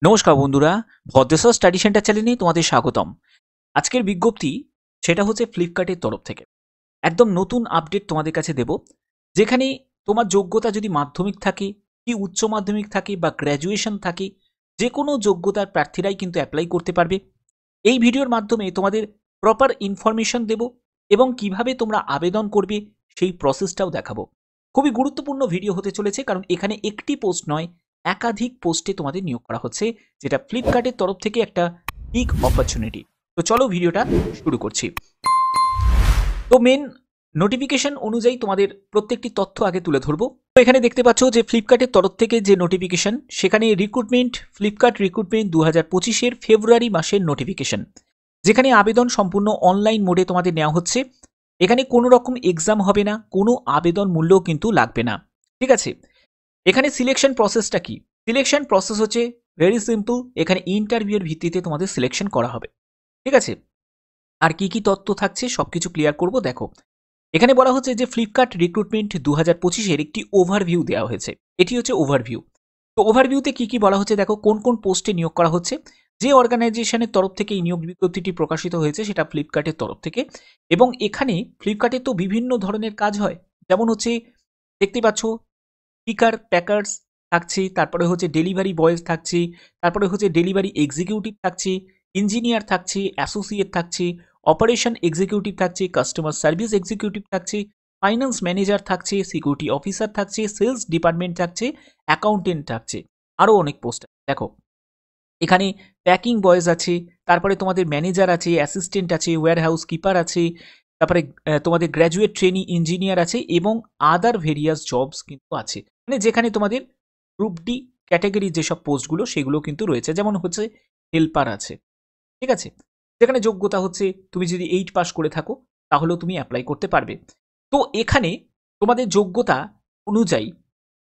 নমস্কার বন্ধুরা, Bhadreswar study centre চ্যানেলে তোমাদের স্বাগতম। আজকের বিজ্ঞপ্তি সেটা হচ্ছে ফ্লিপকার্টের তরফ থেকে একদম নতুন আপডেট তোমাদের কাছে দেব, যেখানে তোমার যোগ্যতা যদি মাধ্যমিক থাকে কি উচ্চ মাধ্যমিক থাকে বা গ্র্যাজুয়েশন থাকে, যে কোনো যোগ্যতার প্রার্থীরাই কিন্তু অ্যাপ্লাই করতে পারবে। এই ভিডিওর মাধ্যমে তোমাদের প্রপার ইনফরমেশন দেব এবং কিভাবে তোমরা আবেদন করবে সেই প্রসেসটাও দেখাবো। খুবই গুরুত্বপূর্ণ ভিডিও হতে চলেছে, কারণ এখানে একটি পোস্ট নয়, একাধিক পোস্টে তোমাদের নিয়োগ করা হচ্ছে, যেটা ফ্লিপকার্টের তরফ থেকে একটা বিগ অপরচুনিটি। তো চলো ভিডিওটা শুরু করছি। তো মেন নোটিফিকেশন অনুযায়ী তোমাদের প্রত্যেকটি তথ্য আগে তুলে ধরবো। তো এখানে দেখতে পাচ্ছ যে ফ্লিপকার্টের তরফ থেকে যে নোটিফিকেশন, সেখানে রিক্রুটমেন্ট ফ্লিপকার্ট রিক্রুটমেন্ট 2025-এর ফেব্রুয়ারি মাসের নোটিফিকেশন, যেখানে আবেদন সম্পূর্ণ অনলাইন মোডে তোমাদের নেওয়া হচ্ছে। এখানে কোনো রকম এক্সাম হবে না, কোনো আবেদন মূল্যও কিন্তু লাগবে না। ঠিক আছে, এখানে সিলেকশন প্রসেসটা কি? সিলেকশন প্রসেস হচ্ছে ভেরি সিম্পল। এখানে ইন্টারভিউর ভিত্তিতে তোমাদের সিলেকশন করা হবে। ঠিক আছে, আর কি কি তথ্য থাকছে সবকিছু ক্লিয়ার করব। দেখো, এখানে বলা হচ্ছে যে ফ্লিপকার্ট রিক্রুটমেন্ট 2025-এর একটি ওভারভিউ দেওয়া হয়েছে। এটি হচ্ছে ওভারভিউ। তো ওভারভিউতে কি কি বলা হচ্ছে দেখো, কোন কোন পোস্টে নিয়োগ করা হচ্ছে। যে অর্গানাইজেশনের তরফ থেকে এই নিয়োগ বিজ্ঞপ্তিটি প্রকাশিত হয়েছে সেটা ফ্লিপকার্টের তরফ থেকে, এবং এখানে ফ্লিপকার্টে তো বিভিন্ন ধরনের কাজ হয়। যেমন হচ্ছে দেখতে পাচ্ছ পিকার প্যাকার্স থাকছে, তারপরে হচ্ছে ডেলিভারি বয়েজ থাকছে, তারপরে হচ্ছে ডেলিভারি এক্সিকিউটিভ থাকছে, ইঞ্জিনিয়ার থাকছে, অ্যাসোসিয়েট থাকছে, অপারেশন এক্সিকিউটিভ থাকছে, কাস্টমার সার্ভিস এক্সিকিউটিভ থাকছে, ফাইন্যান্স ম্যানেজার থাকছে, সিকিউরিটি অফিসার থাকছে, সেলস ডিপার্টমেন্ট থাকছে, অ্যাকাউন্টেন্ট থাকছে, আরও অনেক পোস্ট। দেখো, এখানে প্যাকিং বয়েজ আছে, তারপরে তোমাদের ম্যানেজার আছে, অ্যাসিস্ট্যান্ট আছে, ওয়্যার হাউস কিপার আছে, তারপরে তোমাদের গ্র্যাজুয়েট ট্রেনি ইঞ্জিনিয়ার আছে, এবং আদার ভেরিয়াস জবস কিন্তু আছে। মানে যেখানে তোমাদের গ্রুপ ডি ক্যাটাগরি যেসব পোস্টগুলো সেগুলো কিন্তু রয়েছে, যেমন হচ্ছে হেল্পার আছে। ঠিক আছে, যেখানে যোগ্যতা হচ্ছে তুমি যদি 8 পাস করে থাকো তাহলেও তুমি অ্যাপ্লাই করতে পারবে। তো এখানে তোমাদের যোগ্যতা অনুযায়ী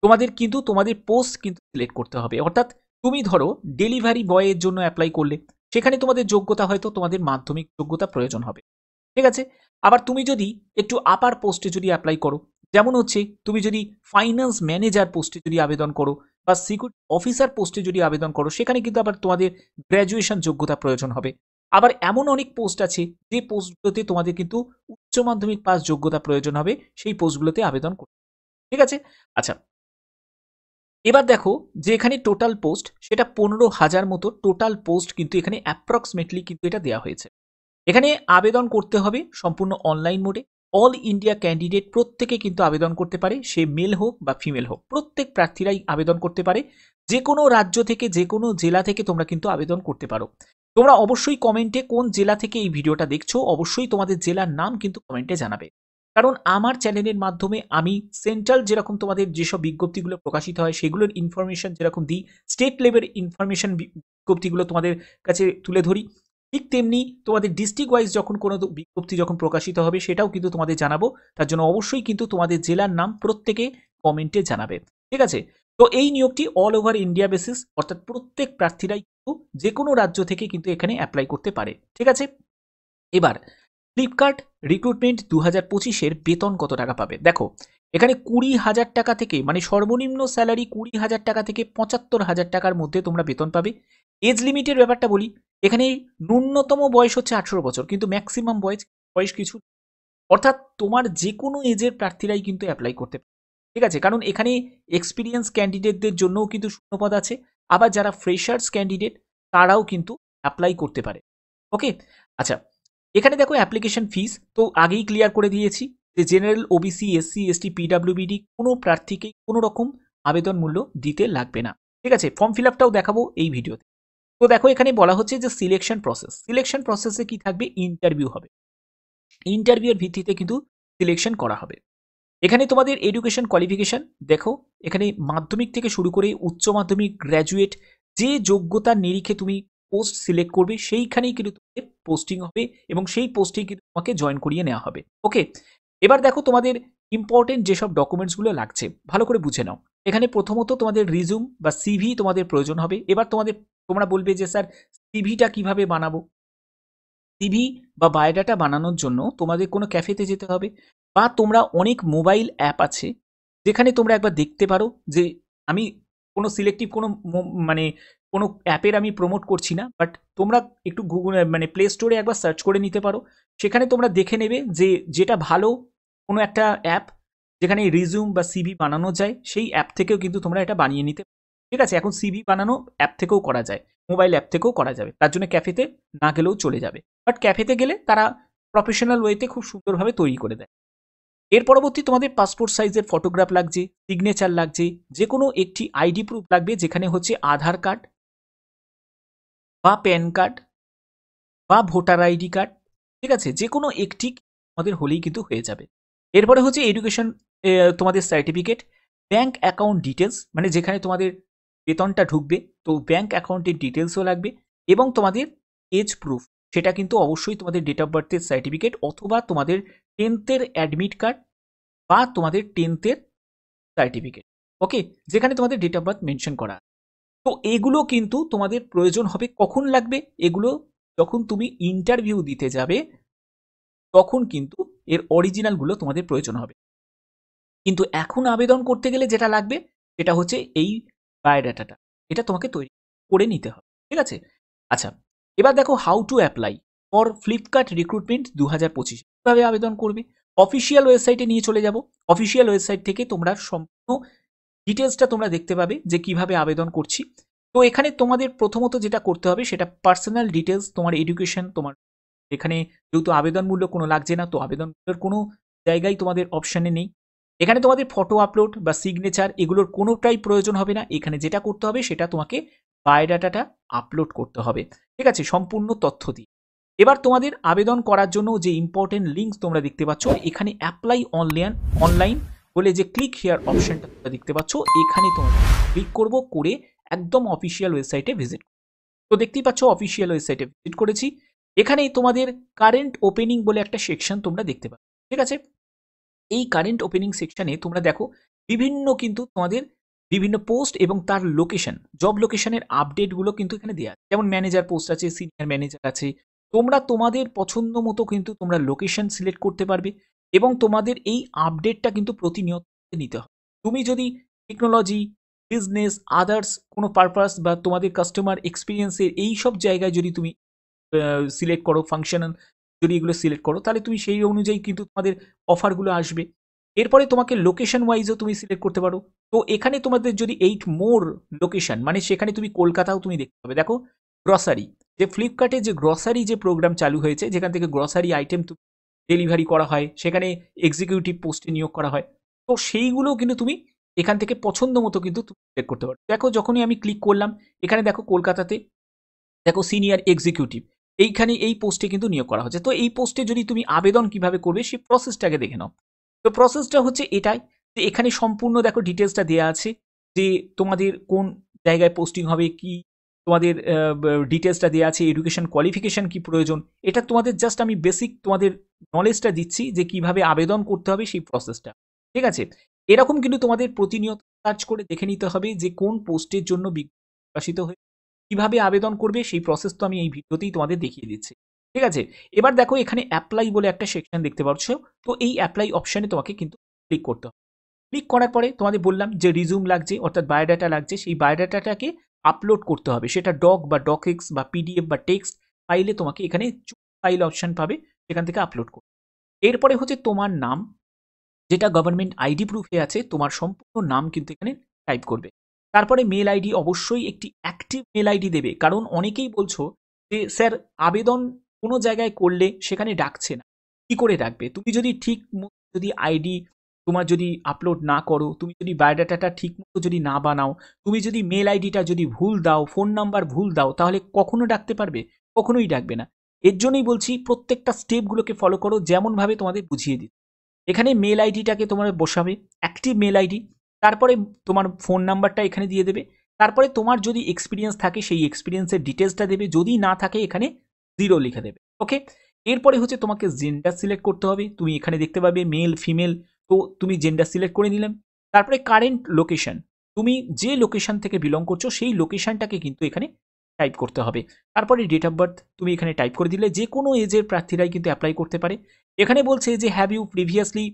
তোমাদের কিন্তু তোমাদের পোস্ট কিন্তু সিলেক্ট করতে হবে। অর্থাৎ তুমি ধরো ডেলিভারি বয়ের জন্য অ্যাপ্লাই করলে, সেখানে তোমাদের যোগ্যতা হয়তো তোমাদের মাধ্যমিক যোগ্যতা প্রয়োজন হবে। ঠিক আছে, আবার তুমি যদি একটু আপার পোস্টে যদি অ্যাপ্লাই করো, যেমন হচ্ছে তুমি যদি ফাইন্যান্স ম্যানেজার পোস্টে যদি আবেদন করো বা সিকিউরিটি অফিসার পোস্টে যদি আবেদন করো, সেখানে কিন্তু আবার তোমাদের গ্র্যাজুয়েশন যোগ্যতা প্রয়োজন হবে। আবার এমন অনেক পোস্ট আছে যে পোস্টগুলোতে তোমাদের কিন্তু উচ্চ মাধ্যমিক পাস যোগ্যতা প্রয়োজন হবে, সেই পোস্টগুলোতে আবেদন করতে। ঠিক আছে, আচ্ছা, এবার দেখো যে এখানে টোটাল পোস্ট সেটা 15,000 মতো টোটাল পোস্ট কিন্তু এখানে অ্যাপ্রক্সিমেটলি কিন্তু এটা দেওয়া হয়েছে। এখানে আবেদন করতে হবে সম্পূর্ণ অনলাইন মোডে। অল ইন্ডিয়া ক্যান্ডিডেট প্রত্যেকে কিন্তু আবেদন করতে পারে, সে মেল হোক বা ফিমেল হোক, প্রত্যেক প্রার্থীরাই আবেদন করতে পারে। যে কোনো রাজ্য থেকে যে কোনো জেলা থেকে তোমরা কিন্তু আবেদন করতে পারো। তোমরা অবশ্যই কমেন্টে কোন জেলা থেকে এই ভিডিওটা দেখছো অবশ্যই তোমাদের জেলার নাম কিন্তু কমেন্টে জানাবে। কারণ আমার চ্যানেলের মাধ্যমে আমি সেন্ট্রাল যেরকম তোমাদের যেসব বিজ্ঞপ্তিগুলো প্রকাশিত হয় সেগুলোর ইনফরমেশন যেরকম দিই, স্টেট লেভেল ইনফরমেশন বিজ্ঞপ্তিগুলো তোমাদের কাছে তুলে ধরি, ঠিক তেমনি তোমাদের ডিস্ট্রিক্ট ওয়াইজ যখন কোনো বিজ্ঞপ্তি যখন প্রকাশিত হবে সেটাও কিন্তু তোমাদের জানাবো। তার জন্য অবশ্যই কিন্তু তোমাদের জেলার নাম প্রত্যেকে কমেন্টে জানাবে। ঠিক আছে, তো এই নিয়োগটি অল ওভার ইন্ডিয়া বেসিস, অর্থাৎ প্রত্যেক প্রার্থীরাই কিন্তু যে কোনো রাজ্য থেকে কিন্তু এখানে অ্যাপ্লাই করতে পারে। ঠিক আছে, এবার ফ্লিপকার্ট রিক্রুটমেন্ট 2025-এর বেতন কত টাকা পাবে দেখো, এখানে 20,000 টাকা থেকে, মানে সর্বনিম্ন স্যালারি 20,000 টাকা থেকে 75,000 টাকার মধ্যে তোমরা বেতন পাবে। এজ লিমিটের ব্যাপারটা বলি, এখানে ন্যূনতম বয়স হচ্ছে 18 বছর, কিন্তু ম্যাক্সিমাম বয়স বয়স কিছু, অর্থাৎ তোমার যে কোনো এজের প্রার্থীরাই কিন্তু অ্যাপ্লাই করতে পারে। ঠিক আছে, কারণ এখানে এক্সপিরিয়েন্স ক্যান্ডিডেটদের জন্যও কিন্তু শূন্যপদ আছে, আবার যারা ফ্রেশার্স ক্যান্ডিডেট তারাও কিন্তু অ্যাপ্লাই করতে পারে। ওকে, আচ্ছা, এখানে দেখো অ্যাপ্লিকেশন ফিস তো আগেই ক্লিয়ার করে দিয়েছি যে জেনারেল, ওবিসি, এসসি, এসটি, পিডাব্লিউবিডি কোনো প্রার্থীকেই কোনো রকম আবেদন মূল্য দিতে লাগবে না। ঠিক আছে, ফর্ম ফিল আপটাও দেখাবো এই ভিডিওতে। তো দেখো এখানে বলা হচ্ছে যে সিলেকশন প্রসেসে কি থাকবে, ইন্টারভিউ হবে। ইন্টারভিউর ভিত্তিতে কিন্তু সিলেকশন করা হবে। এখানে তোমাদের এডুকেশন কোয়ালিফিকেশন দেখো, এখানে মাধ্যমিক থেকে শুরু করে উচ্চ মাধ্যমিক, গ্র্যাজুয়েট, যে যোগ্যতার নিরিখে তুমি পোস্ট সিলেক্ট করবে সেইখানেই কিন্তু তোমাদের পোস্টিং হবে এবং সেই পোস্টেই কিন্তু তোমাকে জয়েন করিয়ে নেওয়া হবে। ওকে, এবার দেখো তোমাদের ইম্পর্টেন্ট যেসব ডকুমেন্টসগুলো লাগছে ভালো করে বুঝে নাও। এখানে প্রথমত তোমাদের রিজুম বা সিভি তোমাদের প্রয়োজন হবে। এবার তোমরা বলবে যে স্যার সিভিটা কিভাবে বানাবো। সিভি বা বায়োডাটা বানানোর জন্য তোমাদের কোনো ক্যাফেতে যেতে হবে, বা তোমরা অনেক মোবাইল অ্যাপ আছে যেখানে তোমরা একবার দেখতে পারো যে আমি কোনো সিলেক্টিভ কোনো মানে কোনো অ্যাপের আমি প্রমোট করছি না, বাট তোমরা একটু গুগল মানে প্লে স্টোরে একবার সার্চ করে নিতে পারো। সেখানে তোমরা দেখে নেবে যে যেটা ভালো কোনো একটা অ্যাপ যেখানে রিজিউম বা সিভি বানানো যায়, সেই অ্যাপ থেকেও কিন্তু তোমরা এটা বানিয়ে নিতে পারো। ঠিক আছে, এখন সিভি বানানো অ্যাপ থেকেও করা যায়, মোবাইল অ্যাপ থেকেও করা যাবে, তার জন্য ক্যাফেতে না গেলেও চলে যাবে। বাট ক্যাফেতে গেলে তারা প্রফেশনাল ওয়েতে খুব সুন্দরভাবে তৈরি করে দেয়। এর পরবর্তী তোমাদের পাসপোর্ট সাইজের ফটোগ্রাফ লাগছে, সিগনেচার লাগছে, যে কোনো একটি আইডি প্রুফ লাগবে, যেখানে হচ্ছে আধার কার্ড বা প্যান কার্ড বা ভোটার আইডি কার্ড। ঠিক আছে, যে কোনো একটি আমাদের হলেই কিন্তু হয়ে যাবে। এরপরে হচ্ছে এডুকেশন, তোমাদের সার্টিফিকেট, ব্যাংক অ্যাকাউন্ট ডিটেলস, মানে যেখানে তোমাদের বেতনটা ঢুকবে, তো ব্যাংক অ্যাকাউন্টের ডিটেলসও লাগবে, এবং তোমাদের এজ প্রুফ, সেটা কিন্তু অবশ্যই তোমাদের ডেট অফ বার্থের সার্টিফিকেট অথবা তোমাদের 10th অ্যাডমিট কার্ড বা তোমাদের 10th সার্টিফিকেট। ওকে, যেখানে তোমাদের ডেট অফ বার্থ মেনশন করা। তো এগুলো কিন্তু তোমাদের প্রয়োজন হবে কখন লাগবে, এগুলো যখন তুমি ইন্টারভিউ দিতে যাবে তখন কিন্তু এর অরিজিনালগুলো তোমাদের প্রয়োজন হবে। কিন্তু এখন আবেদন করতে গেলে যেটা লাগবে সেটা হচ্ছে এই বায়োডাটাটা, এটা তোমাকে তৈরি করে নিতে হবে। ঠিক আছে, আচ্ছা, এবার দেখো how to apply for Flipkart recruitment 2025। কীভাবে আবেদন করবে? অফিসিয়াল ওয়েবসাইটে নিয়ে চলে যাব। অফিসিয়াল ওয়েবসাইট থেকে তোমরা সম্পূর্ণ ডিটেলসটা তোমরা দেখতে পাবে যে কিভাবে আবেদন করছি। তো এখানে তোমাদের প্রথমত যেটা করতে হবে সেটা পার্সোনাল ডিটেলস, তোমার এডুকেশন, তোমার এখানে যেহেতু আবেদনমূল্য কোনো লাগছে না, তো আবেদনমূল্যের কোনো জায়গায় তোমাদের অপশানে নেই। এখানে তোমাদের ফটো আপলোড বা সিগনেচার এগুলোর কোনোটাই প্রয়োজন হবে না। এখানে যেটা করতে হবে সেটা তোমাকে বায়োডাটাটা আপলোড করতে হবে। ঠিক আছে, সম্পূর্ণ তথ্য দিয়ে। এবার তোমাদের আবেদন করার জন্য যে ইম্পর্টেন্ট লিঙ্ক তোমরা দেখতে পাচ্ছ, এখানে অ্যাপ্লাই অনলাইন বলে যে ক্লিক হেয়ার অপশনটা তোমরা দেখতে পাচ্ছ, এখানে তোমরা ক্লিক করবো, করে একদম অফিসিয়াল ওয়েবসাইটে ভিজিট। তো দেখতেই পাচ্ছ অফিসিয়াল ওয়েবসাইটে ভিজিট করেছি। এখানে তোমাদের কারেন্ট ওপেনিং বলে একটা সেকশন তোমরা দেখতে পাচ্ছ। ঠিক আছে, এই কারেন্ট ওপেনিং সেকশনে তোমরা দেখো বিভিন্ন কিন্তু তোমাদের বিভিন্ন পোস্ট এবং তার লোকেশন, জব লোকেশনের আপডেটগুলো কিন্তু এখানে দেওয়া আছে। যেমন ম্যানেজার পোস্ট আছে, সিনিয়র ম্যানেজার আছে। তোমরা তোমাদের পছন্দ মতো কিন্তু তোমরা লোকেশন সিলেক্ট করতে পারবে, এবং তোমাদের এই আপডেটটা কিন্তু প্রতিনিয়ত নিতে হবে। তুমি যদি টেকনোলজি, বিজনেস, আদার্স কোনো পারপাস বা তোমাদের কাস্টমার এক্সপিরিয়েন্সের এই সব জায়গায় যদি তুমি সিলেক্ট করো, ফাংশনাল যদি এগুলো সিলেক্ট করো, তাহলে তুমি সেই অনুযায়ী কিন্তু তোমাদের অফারগুলো আসবে। এরপরে তোমাকে লোকেশন ওয়াইজও তুমি সিলেক্ট করতে পারো। তো এখানে তোমাদের যদি 8 মোর লোকেশন, মানে সেখানে তুমি কলকাতাও তুমি দেখতে পাবে। দেখো গ্রসারি, যে ফ্লিপকার্টে যে গ্রসারি যে প্রোগ্রাম চালু হয়েছে, যেখান থেকে গ্রসারি আইটেম ডেলিভারি করা হয়, সেখানে এক্সিকিউটিভ পোস্টে নিয়োগ করা হয়। তো সেইগুলোও কিন্তু তুমি এখান থেকে পছন্দ মতো কিন্তু তুমি সিলেক্ট করতে পারো। দেখো যখনই আমি ক্লিক করলাম, এখানে দেখো কলকাতাতে দেখো সিনিয়র এক্সিকিউটিভ, এইখানে এই পোস্টে কিন্তু নিয়োগ করা হচ্ছে। তো এই পোস্টে যদি তুমি আবেদন কিভাবে করবে সেই প্রসেসটাকে দেখে নাও। তো প্রসেসটা হচ্ছে এটাই, যে এখানে সম্পূর্ণ দেখো ডিটেলসটা দেওয়া আছে, যে তোমাদের কোন জায়গায় পোস্টিং হবে, কি তোমাদের ডিটেলসটা দেওয়া আছে, এডুকেশন কোয়ালিফিকেশন কি প্রয়োজন। এটা তোমাদের জাস্ট আমি বেসিক তোমাদের নলেজটা দিচ্ছি যে কিভাবে আবেদন করতে হবে সেই প্রসেসটা। ঠিক আছে, এরকম কিন্তু তোমাদের প্রতিনিয়ত কাজ করে দেখে নিতে হবে যে কোন পোস্টের জন্য বিকাশিত হয়ে কিভাবে আবেদন করবে সেই প্রসেস তো আমি এই ভিডিওতেই তোমাদের দেখিয়ে দিচ্ছি। ঠিক আছে, এবার দেখো এখানে অ্যাপ্লাই বলে একটা সেকশন দেখতে পাচ্ছ। তো এই অ্যাপ্লাই অপশানে তোমাকে কিন্তু ক্লিক করতে হবে। ক্লিক করার পরে তোমাদের বললাম যে রিজিউম লাগছে, অর্থাৎ বায়োডাটা লাগছে, সেই বায়োডাটাটাকে আপলোড করতে হবে। সেটা ডক বা ডকএক্স বা পিডিএফ বা টেক্সট ফাইলে তোমাকে এখানে ফাইল অপশান পাবে, সেখান থেকে আপলোড করবে। এরপরে হচ্ছে তোমার নাম, যেটা গভর্নমেন্ট আইডি প্রুফে আছে, তোমার সম্পূর্ণ নাম কিন্তু এখানে টাইপ করবে। তারপরে মেল আইডি, অবশ্যই একটি অ্যাক্টিভ মেল আইডি দেবে, কারণ অনেকেই বলছো যে স্যার আবেদন কোনো জায়গায় করলে সেখানে ডাকছে না, কি করে ডাকবে? তুমি যদি ঠিক মতো যদি আইডি তোমার যদি আপলোড না করো, তুমি যদি বায়োডাটাটা ঠিক মতো যদি না বানাও, তুমি যদি মেল আইডিটা যদি ভুল দাও, ফোন নাম্বার ভুল দাও, তাহলে কখনো ডাকতে পারবে? কখনোই ডাকবে না। এর জন্যই বলছি প্রত্যেকটা স্টেপগুলোকে ফলো করো, যেমনভাবে তোমাদের বুঝিয়ে দিই। এখানে মেল আইডিটাকে তোমরা বসাবে, অ্যাক্টিভ মেল আইডি। তারপরে তোমার ফোন নাম্বারটা এখানে দিয়ে দেবে। তারপরে তোমার যদি এক্সপিরিয়েন্স থাকে সেই এক্সপিরিয়েন্সের ডিটেলসটা দেবে, যদি না থাকে এখানে 0 লিখে দেবে। ওকে, এরপরে হচ্ছে তোমাকে জেন্ডার সিলেক্ট করতে হবে। তুমি এখানে দেখতে পাবে মেল ফিমেল, তো তুমি জেন্ডার সিলেক্ট করে নিলাম। তারপরে কারেন্ট লোকেশন, তুমি যে লোকেশন থেকে বিলং করছো সেই লোকেশনটাকে কিন্তু এখানে টাইপ করতে হবে। তারপরে ডেট অফ বার্থ তুমি এখানে টাইপ করে দিলে যে কোনো এজের প্রার্থীরাই কিন্তু অ্যাপ্লাই করতে পারে। এখানে বলছে যে have you previously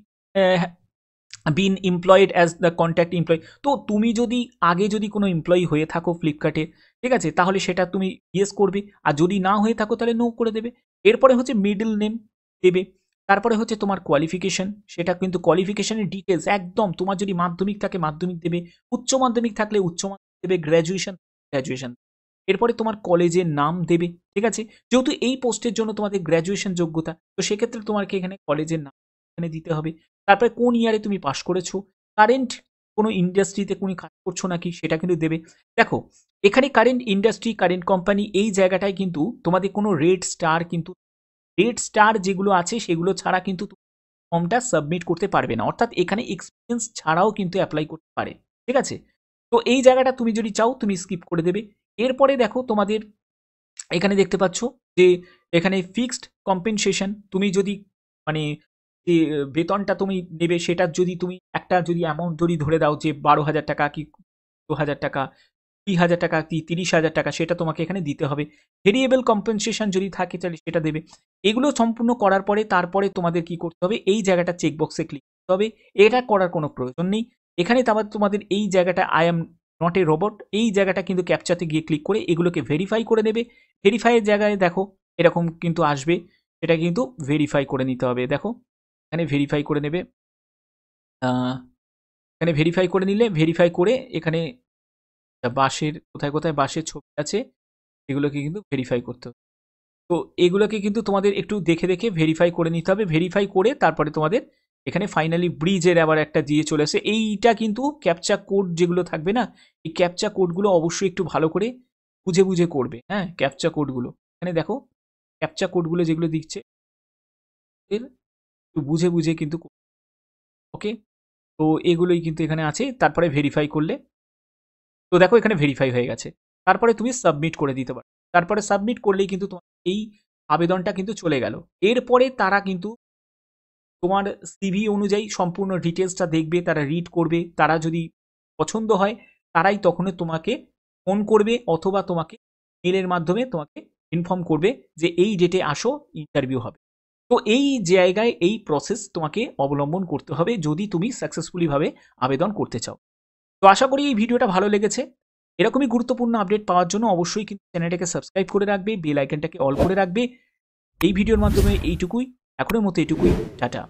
been employed as the contact employee. তো তুমি যদি আগে যদি কোনো এমপ্লয়ি হয়ে থাকো ফ্লিপকার্টে, ঠিক আছে? তাহলে সেটা তুমি ইয়েস করবে। আর যদি না হয়ে থাকো তাহলে নো করে দেবে। এরপরে হচ্ছে মিডল নেম দেবে। তারপরে হচ্ছে তোমার কোয়ালিফিকেশন, সেটা কিন্তু কোয়ালিফিকেশনের ডিটেইলস একদম তোমার যদি মাধ্যমিক থাকে মাধ্যমিক দেবে, উচ্চ মাধ্যমিক থাকলে উচ্চ মাধ্যমিক দেবে, গ্র্যাজুয়েশন। এরপরে তোমার কলেজের নাম দেবে, ঠিক আছে? যেহেতু এই পোস্টের জন্য তোমাদের গ্র্যাজুয়েশন যোগ্যতা, তো সেক্ষেত্রে তোমাকে এখানে কলেজের নাম এখানে দিতে হবে। তারপরে কোন ইয়ারে তুমি পাস করেছো, কারেন্ট কোনো ইন্ডাস্ট্রিতে তুমি কাজ করছো নাকি সেটা কিন্তু দেবে। দেখো, এখানে কারেন্ট ইন্ডাস্ট্রি, কারেন্ট কোম্পানি এই জায়গাটায় কিন্তু তোমাদের কোনো রেড স্টার যেগুলো আছে সেগুলো ছাড়া কিন্তু ফর্মটা সাবমিট করতে পারবে না। অর্থাৎ এখানে এক্সপিরিয়েন্স ছাড়াও কিন্তু অ্যাপ্লাই করতে পারে, ঠিক আছে? তো এই জায়গাটা তুমি যদি চাও তুমি স্কিপ করে দেবে। এরপরে দেখো তোমাদের এখানে দেখতে পাচ্ছ যে এখানে ফিক্সড কম্পেনসেশন, তুমি যদি মানে যে বেতনটা তুমি নেবে সেটার যদি তুমি একটা যদি অ্যামাউন্ট যদি ধরে দাও যে 12,000 টাকা কি 2,000 টাকা, 20,000 টাকা কি 30,000 টাকা, সেটা তোমাকে এখানে দিতে হবে। ভেরিয়েবল কম্পেনসেশন যদি থাকে তাহলে সেটা দেবে। এগুলো সম্পূর্ণ করার পরে তারপরে তোমাদের কি করতে হবে, এই জায়গাটা চেকবক্সে ক্লিক করতে হবে। এটা করার কোনো প্রয়োজন নেই। এখানে তোমাদের এই জায়গাটা I am not a robot, এই জায়গাটা কিন্তু ক্যাপচাতে গিয়ে ক্লিক করে এগুলোকে ভেরিফাই করে নেবে। ভেরিফাইয়ের জায়গায় দেখো এরকম কিন্তু আসবে, এটা কিন্তু ভেরিফাই করে নিতে হবে। দেখো এখানে ভেরিফাই করে নেবে। এখানে ভেরিফাই করে নিলে, ভেরিফাই করে এখানে বাসের কোথায় কোথায় বাসের ছবি আছে এগুলোকে কিন্তু ভেরিফাই করতে হবে। তো এগুলোকে কিন্তু তোমাদের একটু দেখে দেখে ভেরিফাই করে নিতে হবে। ভেরিফাই করে তারপরে তোমাদের এখানে ফাইনালি ব্রিজের আবার একটা দিয়ে চলে আসে। এইটা কিন্তু ক্যাপচা কোড যেগুলো থাকবে না, এই ক্যাপচা কোডগুলো অবশ্যই একটু ভালো করে বুঝে বুঝে করবে। হ্যাঁ, ক্যাপচা কোডগুলো এখানে দেখো, ক্যাপচা কোডগুলো যেগুলো দিচ্ছে এর একটু বুঝে বুঝে কিন্তু ওকে। তো এগুলোই কিন্তু এখানে আছে। তারপরে ভেরিফাই করলে তো দেখো এখানে ভেরিফাই হয়ে গেছে। তারপরে তুমি সাবমিট করে দিতে পারো। তারপরে সাবমিট করলেই কিন্তু তোমার এই আবেদনটা কিন্তু চলে গেল। এরপরে তারা কিন্তু তোমার সিভি অনুযায়ী সম্পূর্ণ ডিটেলসটা দেখবে, তারা রিড করবে। তারা যদি পছন্দ হয় তারাই তখন তোমাকে ফোন করবে অথবা তোমাকে মেলের মাধ্যমে তোমাকে ইনফর্ম করবে যে এই ডেটে আসো, ইন্টারভিউ হবে। তো এই জায়গায় এই প্রসেস তোমাকে অবলম্বন করতে হবে যদি তুমি সাকসেসফুলি ভাবে আবেদন করতে চাও। তো আশা করি এই ভিডিওটা ভালো লেগেছে। এরকমই গুরুত্বপূর্ণ আপডেট পাওয়ার জন্য অবশ্যই কিন্তু চ্যানেলটাকে সাবস্ক্রাইব করে রাখবে, বেল আইকনটাকে অল করে রাখবে। এই ভিডিওর মাধ্যমে এইটুকুই, এখনের মতো এইটুকুই, টাটা।